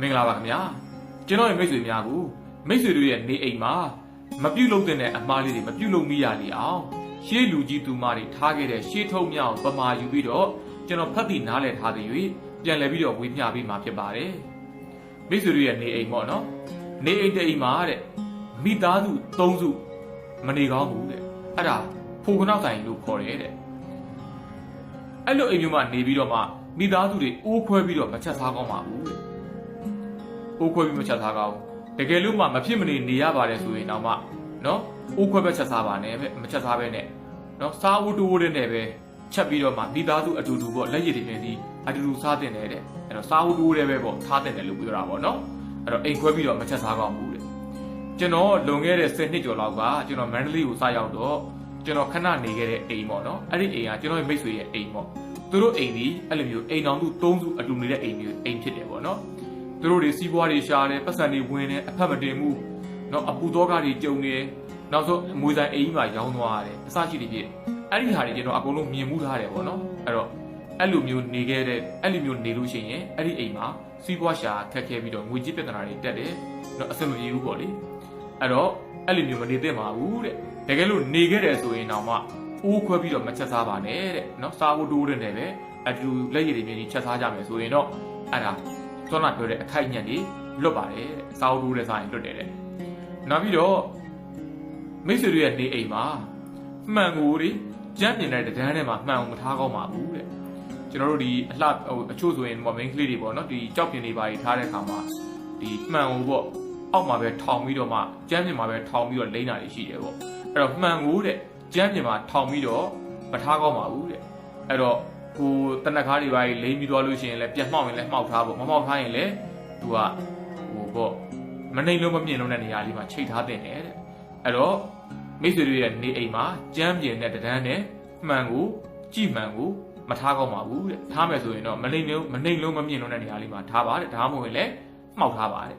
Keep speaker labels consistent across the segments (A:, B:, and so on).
A: မင်္ဂလာပါခင်ဗျာကျွန်တော်ရဲ့မိတ်ဆွေများကိုမိတ်ဆွေတို့ရဲ့နေအိမ်မှာမပြုတ်လို့တဲ့အမှားလေးတွေမပြုတ်လို့မိရလေအောင်ရှေးလူကြီးသူမတွေထားခဲ့တဲ့ရှေးထုံးမြောက်ပမာယူပြီးတော့ကျွန်တော်ဖတ်ပြီးနားလည်ထားသည်၍ပြန်လည်ပြီးတော့ဝေမျှပေးမှာဖြစ်ပါတယ်မိတ်ဆွေတို့ရဲ့နေအိမ်ပေါ့နော်နေအိမ်တဲ့အိမ်မှာတဲ့မိသားစု၃စုမနေကောင်းဘူးတဲ့အဲ့ဒါဖိုကနောက်ဆိုင်လို့ခေါ်တယ်တဲ့အဲ့လိုအိမ်မျိုးမှာနေပြီးတော့မှမိသားစုတွေအိုးခွဲပြီးတော့မချက်စားကောင်းပါဘူးတဲ့အိုးခွဲပြီးမချက်စားကောင်းတကယ်လို့မှမဖြစ်မနေနေရပါတယ်ဆိုရင်တော့မှနော်အိုးခွဲပဲချက်စားပါနဲ့မချက်စားပဲနဲ့နော်စားဦးတိုးတဲ့နဲ့ပဲချက်ပြီးတော့မှမိသားစုအတူတူပေါ့လက်ရည်တွေနဲ့ဒီအတူတူစားတင်တယ်တဲ့အဲ့တော့စားဦးတိုးတဲ့ပဲပေါ့ထားတင်တယ်လို့ပြောတာပေါ့နော်အဲ့တော့အိမ်ခွဲပြီးတော့မချက်စားကောင်းဘူးတဲ့ကျွန်တော်လွန်ခဲ့တဲ့10နှစ်ကျော်လောက်ကကျွန်တော်မန္တလေးကိုစရောက်တော့ကျွန်တော်ခဏနေခဲ့တဲ့အိမ်ပေါ့နော်အဲ့ဒီအိမ်ကကျွန်တော်ရဲ့မိတ်ဆွေရဲ့အိမ်ပေါ့သူတို့အိမ်ဒီအဲ့လိုမျိုးအိမ်တော်သူ၃စုအတူနေတဲ့အိမ်မျိုးအိမ်ဖြစ်တယ်ပေါ့နော်သူတို့တွေစီးပွားတွေရှာတယ်ပတ်စံတွေဝင်တယ်အဖက်မတင်ဘူးနော်အပူတော့ကားတွေကြုံနေနောက်ဆုံးအမွေဆိုင်အိမ်မှာရောင်းသွားရတယ်အစရှိတွေဖြစ်အဲ့ဒီဟာတွေကျွန်တော်အကုန်လုံးမြင်မှုထားတယ်ပေါ့နော်အဲ့တော့အဲ့လိုမျိုးနေခဲ့တဲ့အဲ့လိုမျိုးနေလို့ရှိရင်အဲ့ဒီအိမ်မှာစီးပွားရှာခက်ခဲပြီးတော့ငွေကြေးပြဿနာတွေတက်တယ်နော်အဆင်မပြေဘူးပေါ့လေအဲ့တော့အဲ့လိုမျိုးမနေသင့်ပါဘူးတဲ့တကယ်လို့နေခဲ့တယ်ဆိုရင်တော့မှအိုးခွဲပြီးတော့မချက်စားပါနဲ့တဲ့နော်စားဖို့တိုးတဲ့နဲ့ပဲအတူလက်ရည်တွေမြင်ကြီးချက်စားကြမယ်ဆိုရင်တော့အဲ့ဒါစောနာပြောတဲ့အခိုက်အညက်တွေလွတ်ပါတယ်တဲ့စားဖို့တိုးတဲ့စားရင်လွတ်တယ်တဲ့နောက်ပြီးတော့မိတ်ဆွေတွေရဲ့နေအိမ်မှာမှန်ကိုတွေကြမ်းမြင်တဲ့တန်းထဲမှာမှန်အောင်မထားကောင်းပါဘူးတဲ့ကျွန်တော်တို့ဒီအလှအချို့ဆိုရင်မိန်းကလေးတွေပေါ့နော်ဒီကြောက်ပြင်းတွေပါထားတဲ့အခါမှာဒီမှန်ကိုပေါ့အောက်မှာပဲထောင်ပြီးတော့မှကြမ်းမြင်မှာပဲထောင်ပြီးတော့လိမ့်တာတွေရှိတယ်ပေါ့အဲ့တော့မှန်ကိုတဲ့ကြမ်းမြင်မှာထောင်ပြီးတော့မထားကောင်းပါဘူးတဲ့အဲ့တော့ကိုတနက်ကားတွေပါလိမ့်ပြီးသွားလို့ရှိရင်လည်းပြန်မှောက်ရင်လည်းမှောက်ထားဖို့မမှောက်ထားရင်လည်းသူကဟိုပေါ့မနှိမ်လုံးမမြင်လုံးတဲ့နေရာလေးမှာချိတ်ထားတင်တယ်တဲ့အဲ့တော့မိတ်ဆွေတွေရဲ့နေအိမ်မှာကြမ်းပြင်တဲ့တန်းနဲ့မှန်ကိုကြည်မှန်ကိုမထားကောင်းပါဘူးတဲ့ထားမယ်ဆိုရင်တော့မနှိမ်လုံးမမြင်လုံးတဲ့နေရာလေးမှာထားပါတဲ့ဒါမှမဟုတ်ရင်လည်းမှောက်ထားပါတဲ့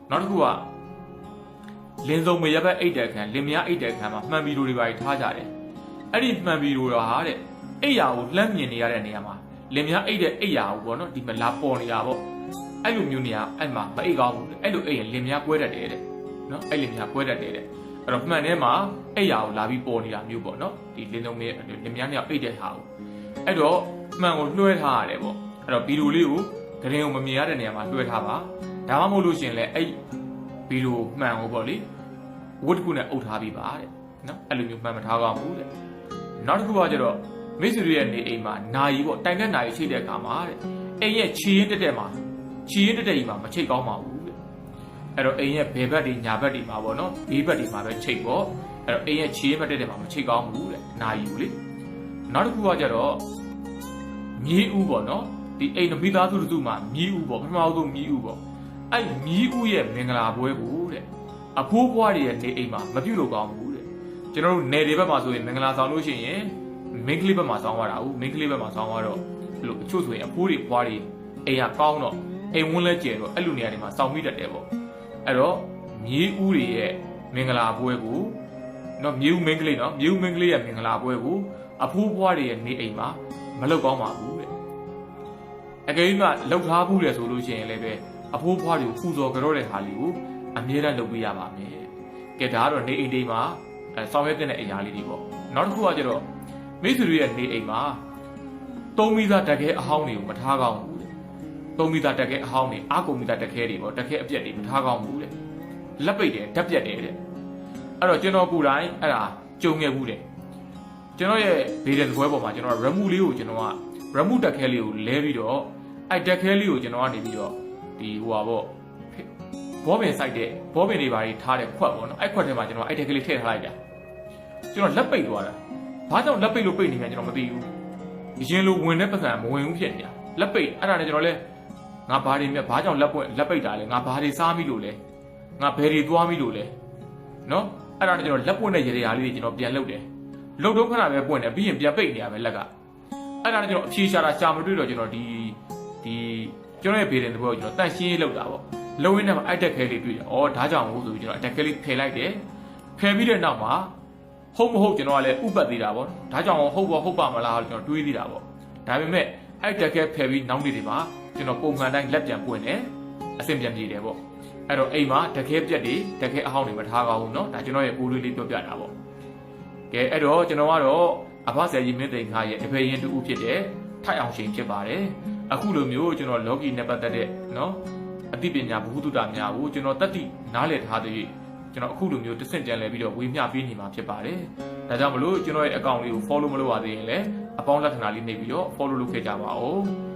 A: နောက်တစ်ခုကလင်းစုံမရဘက်အိတ်တဲ့ခံလင်မယားအိတ်တဲ့ခံမှာမှန်ဘီလိုတွေပါထားကြတယ်အဲ့ဒီမှန်ဘီလိုတော့ဟာတဲ့အိတ်ရာကိုလှမ်းမြင်နေရတဲ့နေရာမှာလင်မယားအိတ်တဲ့အိတ်ရာကိုပေါ့နော်ဒီမလာပေါ်နေတာပေါ့အဲ့လိုမျိုးနေရာအဲ့မှာမအိတ်ကောင်းဘူးအဲ့လိုအိတ်ရင်လင်မယားကွဲတတ်တယ်တဲ့နော်အဲ့လင်မယားကွဲတတ်တယ်တဲ့အဲ့တော့မှန်ထဲမှာအိတ်ရာကိုလာပြီးပေါ်နေတာမျိုးပေါ့နော်ဒီလင်းစုံရဲ့လင်မယားနေရာအိတ်တဲ့ဟာကိုအဲ့တော့မှန်ကိုလွှဲထားရတယ်ပေါ့အဲ့တော့ဘီလိုလေးကိုဂရင်ကိုမမြင်ရတဲ့နေရာမှာလွှဲထားပါဒါမှမဟုတ်လို့ရှိရင်လည်းအဲ့ဘီလိုမှန်ကိုပေါ့လေဝတ်တစ်ခုနဲ့အုပ်ထားပြီးပါတဲ့နော်အဲ့လိုမျိုးမှန်မထားကောင်းဘူးတဲ့နောက်တစ်ခုကကျတော့မိတ်ဆွေတွေရဲ့နေအိမ်မှာနာရီပေါ့တိုင်တဲ့နာရီချိတ်တဲ့အခါမှာတဲ့အိမ်ရဲ့ခြေရင်းတက်မှာခြေရင်းတက်ကြီးမှာမချိတ်ကောင်းပါဘူးတဲ့အဲ့တော့အိမ်ရဲ့ဘယ်ဘက်တွေညာဘက်တွေမှာပေါ့နော်ဘေးဘက်တွေမှာပဲချိတ်ပေါ့အဲ့တော့အိမ်ရဲ့ခြေရင်းဘက်တက်မှာမချိတ်ကောင်းဘူးတဲ့နာရီကိုလေနောက်တစ်ခုကကျတော့မြေးဥပေါ့နော်ဒီအိမ်မိသားစုတို့မှာမြေးဥပေါ့ပထမဆုံးမြေးဥပေါ့အဲ့မြေးဥရဲ့မင်္ဂလာပွဲကိုတဲ့အဖိုးဘွားတွေရဲ့နေအိမ်မှာမပြုတ်လို့ကောင်းဘူးတဲ့ကျွန်တော်တို့နယ်တွေဘက်မှာဆိုရင်မင်္ဂလာဆောင်လို့ရှိရင်မင်းကလေးဘက်မှာဆောင်ရတာဟုတ်မင်းကလေးဘက်မှာဆောင်ရတော့အဲ့လိုအချို့ဆိုရင်အဖိုးတွေဘွားတွေအိမ်ကကောင်းတော့အိမ်ဝန်းလဲကျယ်တော့အဲ့လိုနေရာတွေမှာဆောင်မိတတ်တယ်ပေါ့အဲ့တော့မြေးဥတွေရဲ့မင်္ဂလာပွဲကိုနော်မြေးဥမင်းကလေးနော်မြေးဥမင်းကလေးရဲ့မင်္ဂလာပွဲကိုအဖိုးဘွားတွေရဲ့နေအိမ်မှာမလုပ်ကောင်းပါဘူးတဲ့အကယ်၍မှလောက်ထားဘူးလေဆိုလို့ရှိရင်လည်းပဲအဖိုးဘွားတွေကိုပူဇော်ကြတော့တဲ့ဟာလေးကိုအမြဲတမ်းလုပ်ပေးရပါမယ်။ကဲဒါကတော့နေအိမ်တွေမှာဆောင်ရွက်တဲ့အရာလေးတွေပေါ့။နောက်တစ်ခုကကျတော့မိတ်ဆွေတွေရဲ့နေအိမ်မှာသုံးမိသားတက်ခဲအဟောင်းတွေကိုမထားကောင်းဘူးတဲ့။သုံးမိသားတက်ခဲအဟောင်းတွေအာကုန်မိသားတက်ခဲတွေပေါ့တက်ခဲအပြက်တွေမထားကောင်းဘူးတဲ့။လက်ပိတ်တယ်ဓာတ်ပြက်တယ်တဲ့။အဲ့တော့ကျွန်တော်ကိုယ်တိုင်အဲ့ဒါကြုံခဲ့ဘူးတဲ့။ကျွန်တော်ရဲ့ဘေးတဲ့သပွဲပေါ်မှာကျွန်တော်ရမှုလေးကိုကျွန်တော်ကရမှုတက်ခဲလေးကိုလဲပြီးတော့အဲ့တက်ခဲလေးကိုကျွန်တော်ကနေပြီးတော့ဒီဟိုပါပေါ့ဘောပင်စိုက်တဲ့ဘောပင်တွေပါထားတဲ့ခွက်ပေါ့နော်အဲ့ခွက်ထဲမှာကျွန်တော်အဲ့တက်ကလေးထည့်ထားလိုက်တာကျွန်တော်လက်ပိတ်သွားတာဘာကြောင့်လက်ပိတ်လို့ပိတ်နေမှကျွန်တော်မသိဘူးအရင်လိုဝင်တဲ့ပတ်စံမဝင်ဘူးဖြစ်နေတာလက်ပိတ်အဲ့ဒါနဲ့ကျွန်တော်လဲငါဘာတွေမြတ်ဘာကြောင့်လက်ပိတ်တာလဲငါဘာတွေစားမိလို့လဲငါဘယ်တွေသွားမိလို့လဲနော်အဲ့ဒါနဲ့ကျွန်တော်လက်ပွင့်တဲ့ရေရာလေးတွေကျွန်တော်ပြန်လုပ်တယ်လှုပ်တော့ခဏပဲပွင့်တယ်ပြီးရင်ပြန်ပိတ်နေရပဲလက်ကအဲ့ဒါနဲ့ကျွန်တော်အဖြေရှာတာရှာမတွေ့တော့ကျွန်တော်ဒီကျွန်တော်ရဲ့ဘေးတဲ့ဘောကျွန်တော်တန့်ရှင်းရေးလုပ်တာပေါ့လုံးဝင်းထဲမှာအိုက်တက်ခဲလေးတွေ့တယ်။အော်ဒါကြောင့်ဟုတ်ဆိုပြီးကျွန်တော်အတက်ခဲလေးဖယ်လိုက်တယ်။ဖယ်ပြီးတဲ့နောက်မှာဟုတ်မဟုတ်ကျွန်တော်ကလည်းဥပတ်သေးတာပေါ့။ဒါကြောင့်ဟုတ်ပါမလားလို့ကျွန်တော်တွေးသေးတာပေါ့။ဒါပေမဲ့အိုက်တက်ခဲဖယ်ပြီးနောက်နေ့တွေမှာကျွန်တော်ပုံမှန်တိုင်းလက်ပြန်ပွင့်တယ်။ အဆင်ပြေတယ်ပေါ့အဲ့တော့အိမ်မှာတခဲပြက်တွေတခဲအဟောင်းတွေမထားကောင်းဘူးเนาะဒါကျွန်တော်ရဲ့ကိုယ်လေးပြောပြတာပေါ့ကဲအဲ့တော့ကျွန်တော်ကတော့အဖဆရာကြီးမင်းသိန်းခါရဲ့တပည့်ရင်တူဦးဖြစ်တဲ့ထိုက်အောင်ရှင်ဖြစ်ပါတယ်အခုလိုမျိုးကျွန်တော်လောကီနဲ့ပတ်သက်တဲ့เนาะအသိပညာဘ ഹു တုတများကိုကျွန်တော်တတ်သိနားလည်ထားတဲ့ကျွန်တော်အခုလိုမျိုးတဆင့်ကြံလဲပြီးတော့ဝေမျှပေးနေမှာဖြစ်ပါတယ်ဒါကြောင့်မလို့ကျွန်တော်ရဲ့ account လေးကို follow မလုပ်ရသေးရင်လည်းအပေါင်းလက္ခဏာလေးနှိပ်ပြီးတော့ follow လုပ်ခဲ့ကြပါဦး